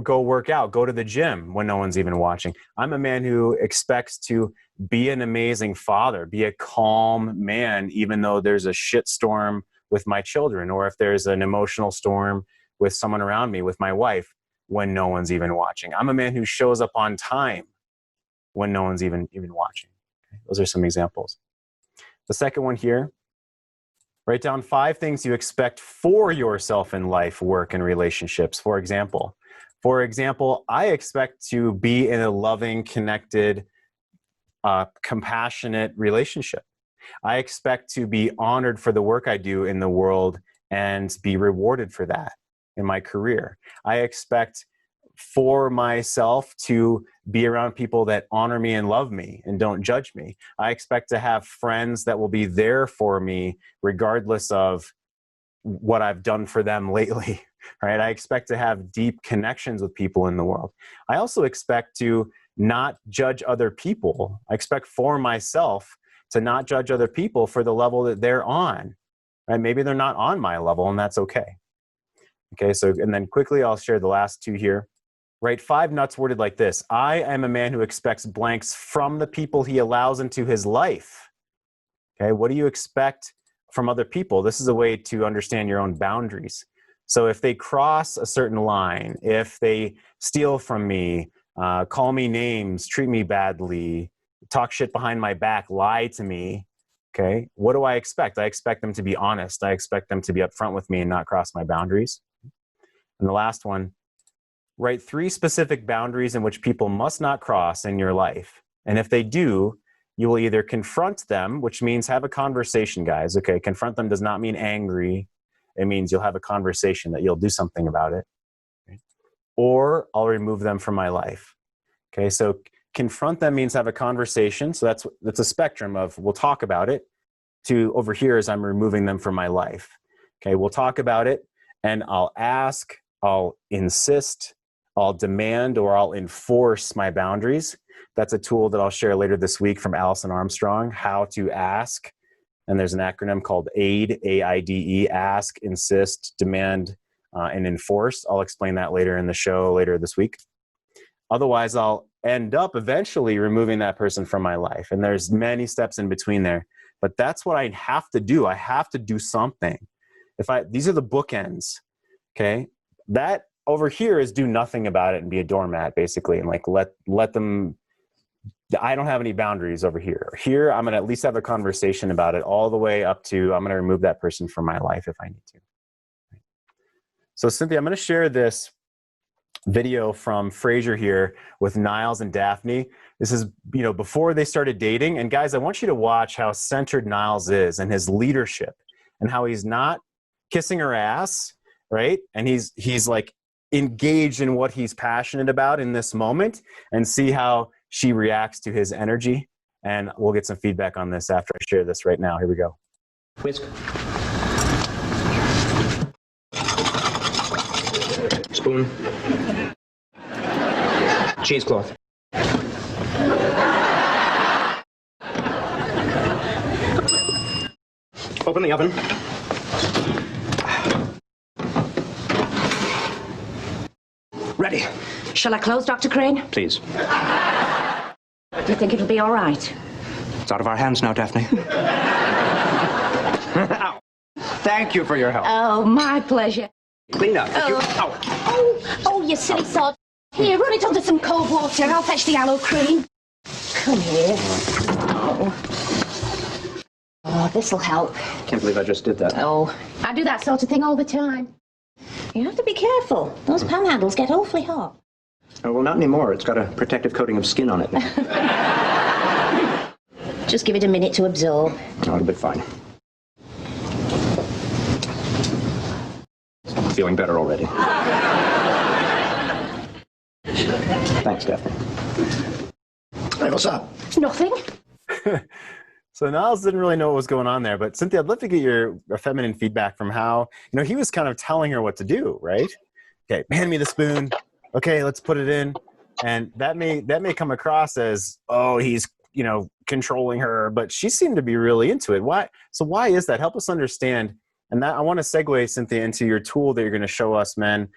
Speaker 1: go work out, go to the gym when no one's even watching. I'm a man who expects to be an amazing father, be a calm man, even though there's a shitstorm with my children, or if there's an emotional storm with someone around me, with my wife, when no one's even watching. I'm a man who shows up on time when no one's even watching. Okay? Those are some examples. The second one here, write down 5 things you expect for yourself in life, work, and relationships. For example, I expect to be in a loving, connected, compassionate relationship. I expect to be honored for the work I do in the world and be rewarded for that. in my career. I expect for myself to be around people that honor me and love me and don't judge me. I expect to have friends that will be there for me regardless of what I've done for them lately, right? I expect to have deep connections with people in the world. I also expect to not judge other people. I expect for myself to not judge other people for the level that they're on, right? Maybe they're not on my level, and that's okay. Okay, so, and then quickly I'll share the last two here. Right, 5 nuts worded like this. I am a man who expects blanks from the people he allows into his life. Okay, what do you expect from other people? This is a way to understand your own boundaries. So if they cross a certain line, if they steal from me, call me names, treat me badly, talk shit behind my back, lie to me, okay, what do I expect? I expect them to be honest. I expect them to be upfront with me and not cross my boundaries. And the last one, write 3 specific boundaries in which people must not cross in your life. And if they do, you will either confront them, which means have a conversation, guys. Okay, confront them does not mean angry. It means you'll have a conversation, that you'll do something about it. Okay? Or I'll remove them from my life. Okay, so confront them means have a conversation. So that's a spectrum of we'll talk about it, to over here is I'm removing them from my life. Okay, we'll talk about it and I'll ask, I'll insist, I'll demand, or I'll enforce my boundaries. That's a tool that I'll share later this week from Allison Armstrong, how to ask. And there's an acronym called AIDE, A-I-D-E, ask, insist, demand, and enforce. I'll explain that later in the show later this week. Otherwise, I'll end up eventually removing that person from my life. And there's many steps in between there. But that's what I have to do. I have to do something. These are the bookends, okay? That over here is do nothing about it and be a doormat, basically, and like let them. I don't have any boundaries over here. Here, I'm gonna at least have a conversation about it, all the way up to I'm gonna remove that person from my life if I need to. So Cynthia, I'm gonna share this video from Frasier here with Niles and Daphne. This is, before they started dating. And guys, I want you to watch how centered Niles is and his leadership, and how he's not kissing her ass, right? And he's like engaged in what he's passionate about in this moment, and see how she reacts to his energy. And we'll get some feedback on this after I share this right now. Here we go.
Speaker 5: Whisk. Spoon. Cheesecloth. Open the oven. Ready.
Speaker 9: Shall I close, Dr. Crane?
Speaker 5: Please.
Speaker 9: Do you think it'll be all right?
Speaker 5: It's out of our hands now, Daphne. Ow. Thank you for your help.
Speaker 9: Oh, my pleasure.
Speaker 5: Clean up.
Speaker 9: Oh, you silly sod. Here, run it under some cold water. I'll fetch the aloe cream. Come here. Oh, this'll help.
Speaker 5: Can't believe I just did that.
Speaker 9: Oh, I do that sort of thing all the time. You have to be careful. Those pan handles get awfully hot.
Speaker 5: Oh, well, not anymore. It's got a protective coating of skin on it.
Speaker 9: Just give it a minute to absorb.
Speaker 5: Oh, it'll be fine. I'm feeling better already. Thanks, Daphne. Hey, what's up?
Speaker 9: Nothing.
Speaker 1: So Niles didn't really know what was going on there, but Cynthia, I'd love to get your feminine feedback from how, he was kind of telling her what to do, right? Okay, hand me the spoon. Okay, let's put it in. And that may come across as, oh, he's, controlling her, but she seemed to be really into it. Why? So why is that? Help us understand. And that I want to segue, Cynthia, into your tool that you're going to show us men,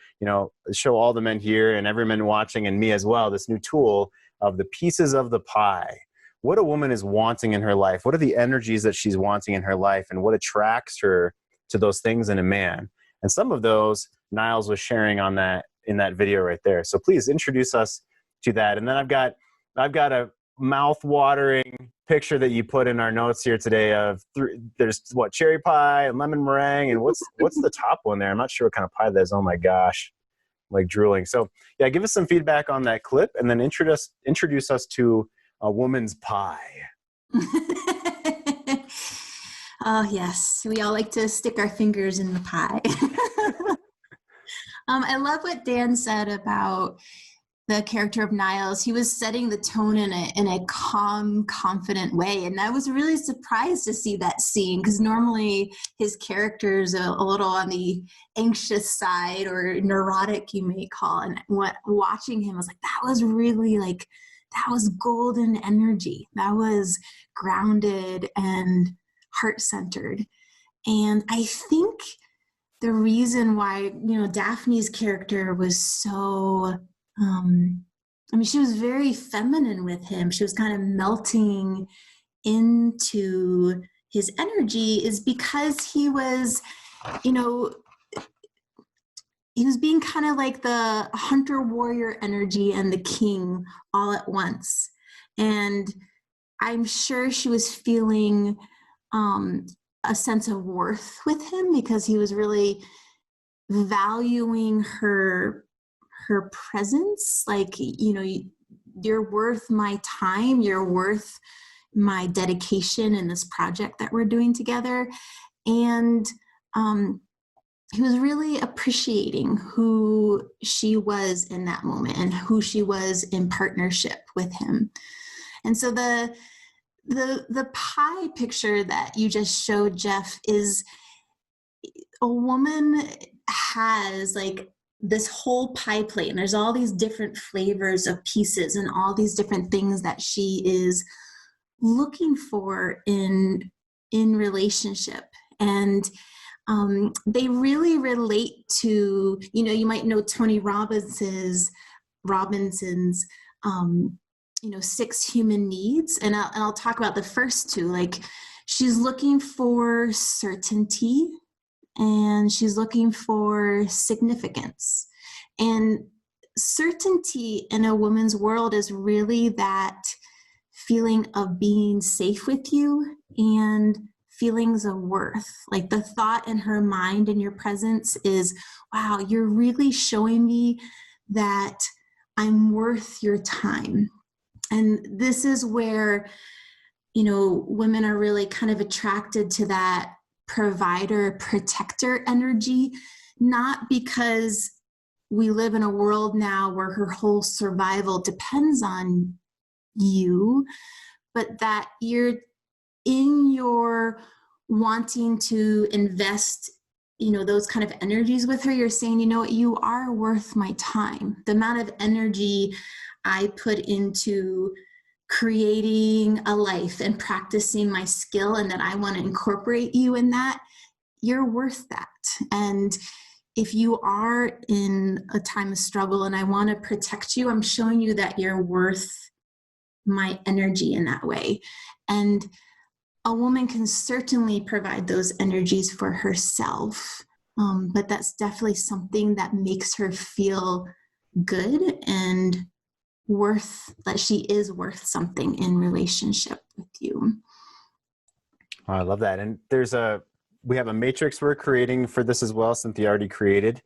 Speaker 1: show all the men here and every man watching and me as well, this new tool of the pieces of the pie. What a woman is wanting in her life. What are the energies that she's wanting in her life, and what attracts her to those things in a man? And some of those Niles was sharing on that in that video right there. So please introduce us to that. And then I've got a mouth-watering picture that you put in our notes here today of there's cherry pie and lemon meringue, and what's the top one there? I'm not sure what kind of pie that is. Oh my gosh, I'm like drooling. So yeah, give us some feedback on that clip, and then introduce us to a woman's pie.
Speaker 3: Oh yes, we all like to stick our fingers in the pie. I love what Dan said about the character of Niles. He was setting the tone in a calm, confident way. And I was really surprised to see that scene, because normally his character's a little on the anxious side, or neurotic, you may call. And watching him, I was like, that was really like, that was golden energy. That was grounded and heart-centered. And I think the reason why, Daphne's character was so, she was very feminine with him. She was kind of melting into his energy, is because he was, he was being kind of like the hunter warrior energy and the king all at once. And I'm sure she was feeling a sense of worth with him, because he was really valuing her presence. Like, you're worth my time, you're worth my dedication in this project that we're doing together. And he was really appreciating who she was in that moment and who she was in partnership with him. And so the pie picture that you just showed, Jeff, is a woman has like this whole pie plate, and there's all these different flavors of pieces and all these different things that she is looking for in relationship. And they really relate to, you might know Tony Robbins's 6 human needs. And I'll talk about the first 2. Like, she's looking for certainty, and she's looking for significance. And certainty in a woman's world is really that feeling of being safe with you and feelings of worth. Like, the thought in her mind in your presence is, wow, you're really showing me that I'm worth your time. And this is where, women are really kind of attracted to that provider, protector energy, not because we live in a world now where her whole survival depends on you, but that you're in your wanting to invest, those kind of energies with her. You're saying, you know what, you are worth my time. The amount of energy I put into creating a life and practicing my skill, and that I want to incorporate you in that, you're worth that. And if you are in a time of struggle and I want to protect you, I'm showing you that you're worth my energy in that way. And a woman can certainly provide those energies for herself, but that's definitely something that makes her feel good and that she is worth something in relationship with you.
Speaker 1: Oh, I love that. And we have a matrix we're creating for this as well. Cynthia already created,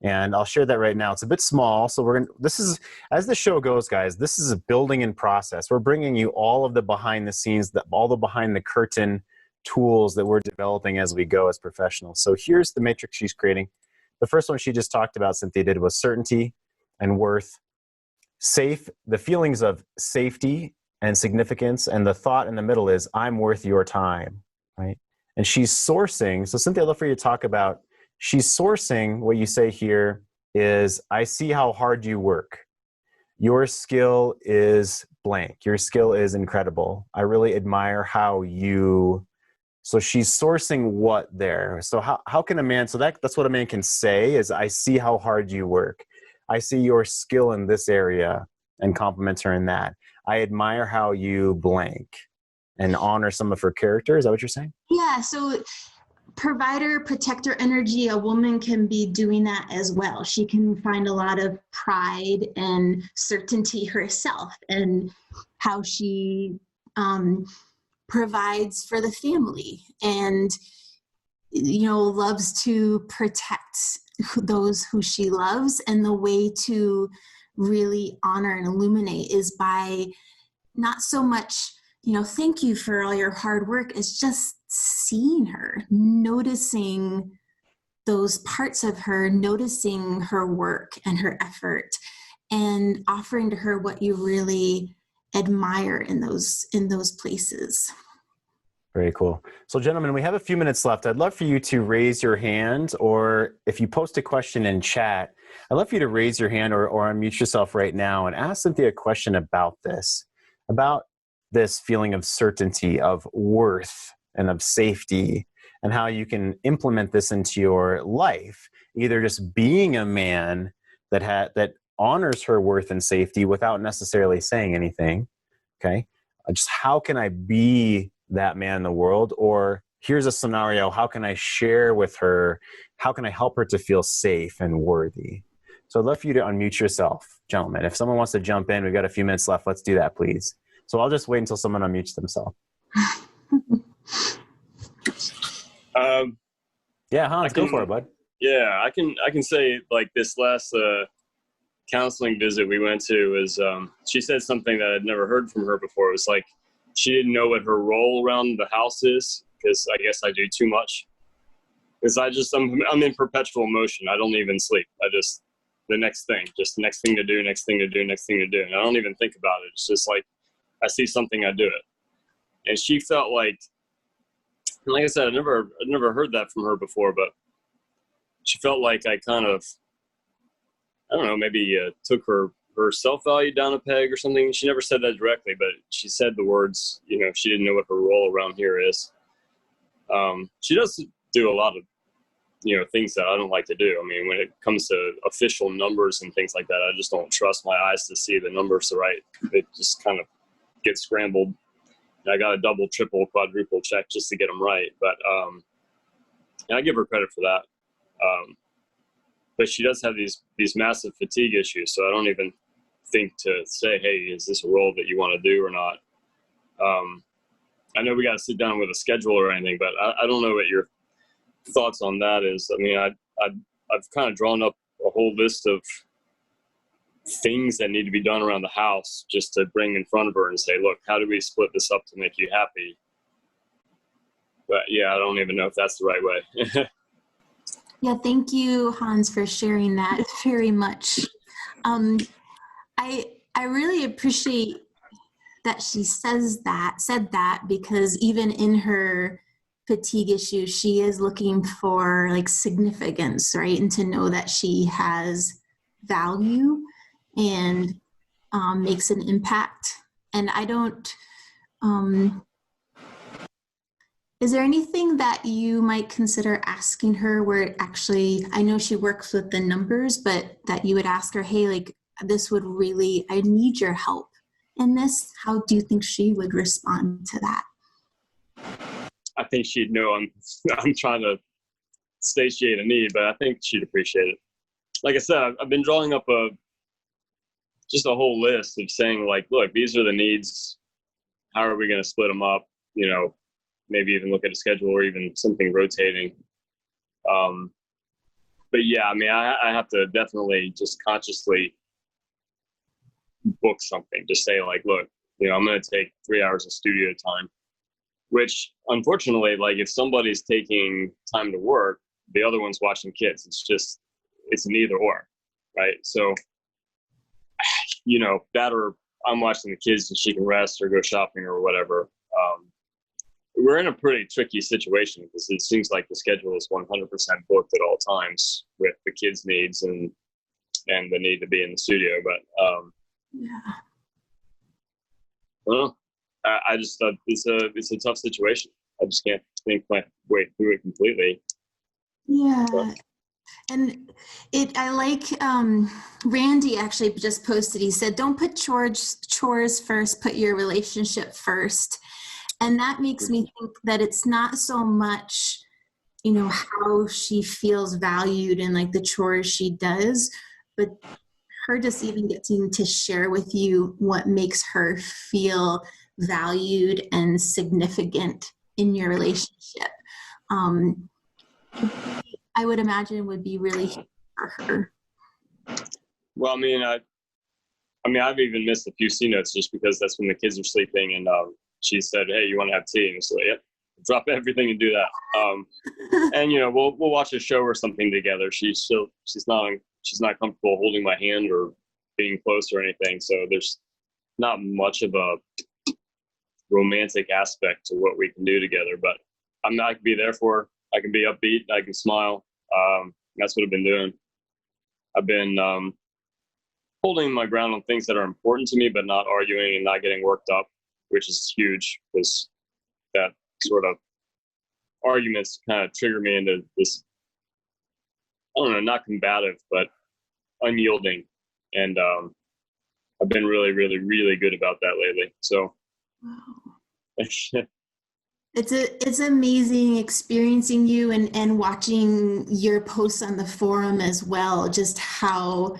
Speaker 1: and I'll share that right now. It's a bit small, so this is, as the show goes, guys, this is a building in process. We're bringing you all of the behind the scenes, all the behind the curtain tools that we're developing as we go as professionals. So here's the matrix she's creating. The first one she just talked about, Cynthia did, was certainty and worth. Safe, the feelings of safety and significance, and the thought in the middle is, I'm worth your time, right? And she's sourcing, so Cynthia, I'd love for you to talk about, she's sourcing, what you say here is, I see how hard you work. Your skill is blank. Your skill is incredible. I really admire how you, so she's sourcing what there. So how can a man, so that's what a man can say is, I see how hard you work. I see your skill in this area, and compliments her in that. I admire how you blank, and honor some of her character. Is that what you're saying?
Speaker 3: Yeah. So provider, protector energy, a woman can be doing that as well. She can find a lot of pride and certainty herself, and how she provides for the family, and loves to protect those who she loves. And the way to really honor and illuminate is by not so much, thank you for all your hard work. It's just seeing her, noticing those parts of her, noticing her work and her effort, and offering to her what you really admire in those places.
Speaker 1: Very cool. So gentlemen, we have a few minutes left. I'd love for you to raise your hand, or if you post a question in chat, I'd love for you to raise your hand or unmute yourself right now and ask Cynthia a question about this feeling of certainty, of worth, and of safety, and how you can implement this into your life, either just being a man that honors her worth and safety without necessarily saying anything. Okay. Just how can I be that man in the world? Or here's a scenario. How can I share with her? How can I help her to feel safe and worthy? So I'd love for you to unmute yourself, gentlemen. If someone wants to jump in, we've got a few minutes left. Let's do that, please. So I'll just wait until someone unmutes themselves. Yeah, Hans, go for it, bud.
Speaker 10: Yeah, I can say, like, this last counseling visit we went to was, she said something that I'd never heard from her before. It was like, she didn't know what her role around the house is, because I guess I do too much. Because I'm in perpetual motion. I don't even sleep. The next thing to do. And I don't even think about it. It's just like, I see something, I do it. And she felt like I said, I never heard that from her before, but she felt like I kind of, I don't know, maybe took her self-value down a peg or something. She never said that directly, but she said the words, she didn't know what her role around here is. She does do a lot of, things that I don't like to do. I mean, when it comes to official numbers and things like that, I just don't trust my eyes to see the numbers right. It just kind of gets scrambled. I got a double, triple, quadruple check just to get them right. But and I give her credit for that. But she does have these massive fatigue issues, so I don't even think to say, hey, is this a role that you want to do or not? I know we got to sit down with a schedule or anything, but I don't know what your thoughts on that is. I mean, I've kind of drawn up a whole list of things that need to be done around the house just to bring in front of her and say, look, how do we split this up to make you happy? But yeah, I don't even know if that's the right way.
Speaker 3: Yeah, thank you, Hans, for sharing that very much. I really appreciate that she said that, because even in her fatigue issue, she is looking for like significance, right? And to know that she has value and makes an impact. And I don't, is there anything that you might consider asking her where actually, I know she works with the numbers, but that you would ask her, hey, like, this would really, I need your help in this. How do you think she would respond to that?
Speaker 10: I think she'd know I'm trying to satiate a need, but I think she'd appreciate it. Like I said, I've been drawing up just a whole list of saying, like, look, these are the needs. How are we going to split them up? Maybe even look at a schedule or even something rotating. But yeah, I mean, I have to definitely just consciously book something. Just say, like, look, I'm going to take 3 hours of studio time, which unfortunately, like, if somebody's taking time to work, the other one's watching kids. It's an either or, right? So, that, or I'm watching the kids and she can rest or go shopping or whatever. We're in a pretty tricky situation because it seems like the schedule is 100% booked at all times with the kids' needs and the need to be in the studio. But
Speaker 3: Yeah.
Speaker 10: well, I just thought it's a tough situation. I just can't think my way through it completely.
Speaker 3: Yeah.
Speaker 10: But,
Speaker 3: And I like, Randy actually just posted, he said, don't put chores first, put your relationship first. And that makes me think that it's not so much, how she feels valued in like the chores she does, but her just even getting to share with you what makes her feel valued and significant in your relationship. I would imagine would be really for her.
Speaker 10: well, I mean, I've even missed a few C notes just because that's when the kids are sleeping, and she said, "Hey, you want to have tea?" And it's like, "Yep, drop everything and do that. And we'll watch a show or something together. She's not comfortable holding my hand or being close or anything. So there's not much of a romantic aspect to what we can do together, but I can be there for her. I can be upbeat. I can smile. That's what I've been doing. I've been holding my ground on things that are important to me, but not arguing and not getting worked up, which is huge because that sort of arguments kind of trigger me into this, I don't know, not combative, but unyielding. And I've been really, really, really good about that lately. So
Speaker 3: it's amazing experiencing you and watching your posts on the forum as well, just how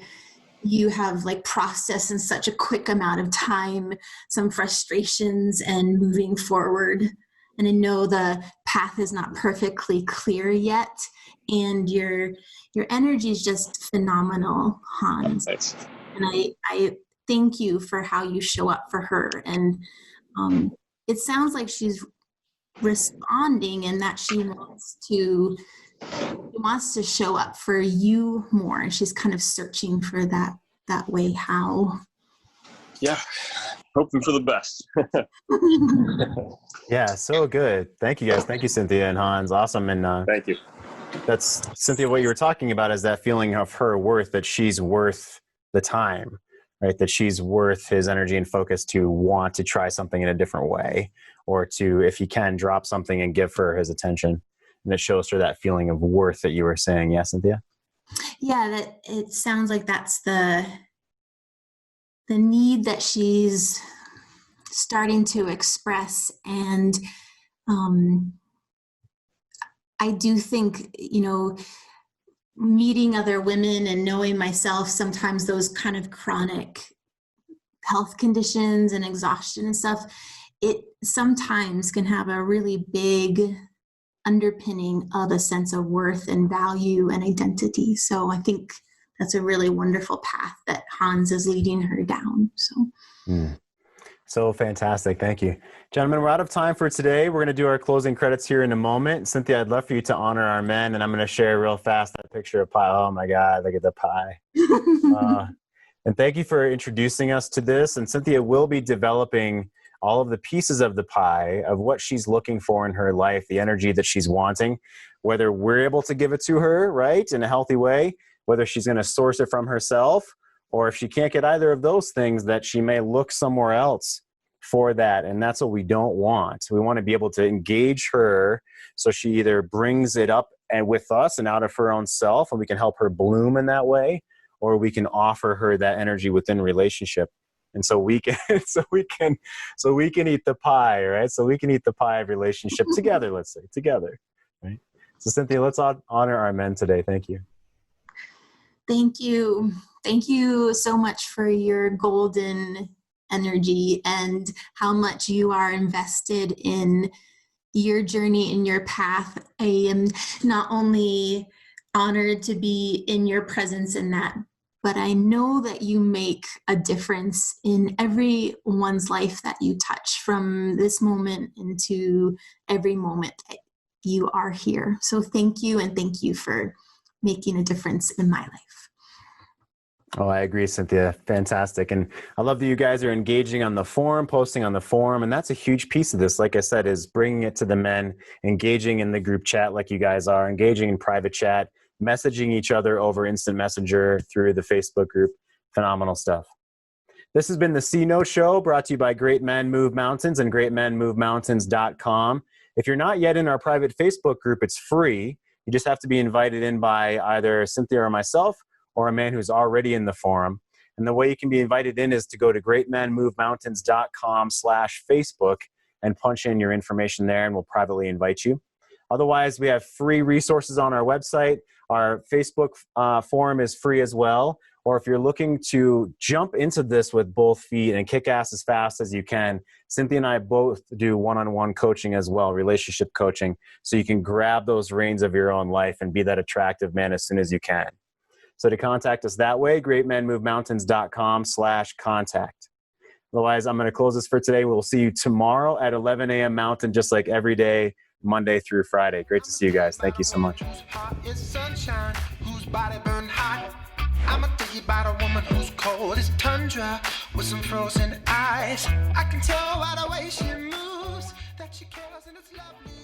Speaker 3: you have like processed in such a quick amount of time some frustrations and moving forward. And I know the path is not perfectly clear yet, and your energy is just phenomenal, Hans.
Speaker 10: Thanks.
Speaker 3: And I thank you for how you show up for her. And it sounds like she's responding and that she wants to show up for you more. And she's kind of searching for that way how.
Speaker 10: Yeah, hoping for the best.
Speaker 1: Yeah, so good. Thank you guys. Thank you, Cynthia and Hans. Awesome. And
Speaker 10: thank you.
Speaker 1: That's, Cynthia, what you were talking about is that feeling of her worth, that she's worth the time, right? That she's worth his energy and focus to want to try something in a different way, or to, if he can, drop something and give her his attention. And it shows her that feeling of worth that you were saying. Yeah, Cynthia?
Speaker 3: Yeah, that it sounds like that's the need that she's starting to express. And I do think, meeting other women and knowing myself, sometimes those kind of chronic health conditions and exhaustion and stuff, it sometimes can have a really big underpinning of a sense of worth and value and identity. So I think that's a really wonderful path that Hans is leading her down.
Speaker 1: So fantastic. Thank you. Gentlemen, we're out of time for today. We're going to do our closing credits here in a moment. Cynthia, I'd love for you to honor our men, and I'm going to share real fast that picture of pie. Oh my God, look at the pie. And thank you for introducing us to this. And Cynthia will be developing all of the pieces of the pie of what she's looking for in her life, the energy that she's wanting, whether we're able to give it to her, right, in a healthy way, whether she's going to source it from herself, or if she can't get either of those things, that she may look somewhere else for that. And that's what we don't want. We want to be able to engage her so she either brings it up and with us and out of her own self, and we can help her bloom in that way, or we can offer her that energy within relationship. And so we can, so we can eat the pie, right? So we can eat the pie of relationship together, let's say, together, right? So Cynthia, let's honor our men today. Thank you.
Speaker 3: Thank you. Thank you so much for your golden energy and how much you are invested in your journey and your path. I am not only honored to be in your presence in that, but I know that you make a difference in everyone's life that you touch from this moment into every moment that you are here. So thank you, and thank you for making a difference in my life.
Speaker 1: Oh, I agree, Cynthia. Fantastic. And I love that you guys are engaging on the forum, posting on the forum. And that's a huge piece of this, like I said, is bringing it to the men, engaging in the group chat like you guys are, engaging in private chat, messaging each other over instant messenger through the Facebook group. Phenomenal stuff. This has been the See No Show, brought to you by Great Men Move Mountains and greatmenmovemountains.com. If you're not yet in our private Facebook group, it's free. You just have to be invited in by either Cynthia or myself, or a man who's already in the forum. And the way you can be invited in is to go to greatmenmovemountains.com/Facebook and punch in your information there, and we'll privately invite you. Otherwise, we have free resources on our website. Our Facebook forum is free as well. Or if you're looking to jump into this with both feet and kick ass as fast as you can, Cynthia and I both do one-on-one coaching as well, relationship coaching, so you can grab those reins of your own life and be that attractive man as soon as you can. So to contact us that way, greatmenmovemountains.com/contact. Otherwise, I'm going to close this for today. We'll see you tomorrow at 11 a.m. Mountain, just like every day, Monday through Friday. Great to see you guys. Thank you so much.
Speaker 2: Whose heart is sunshine, whose body burn hot. I'ma tell you about a woman who's cold as tundra with some frozen eyes. I can tell by the way she moves that she cares and it's lovely.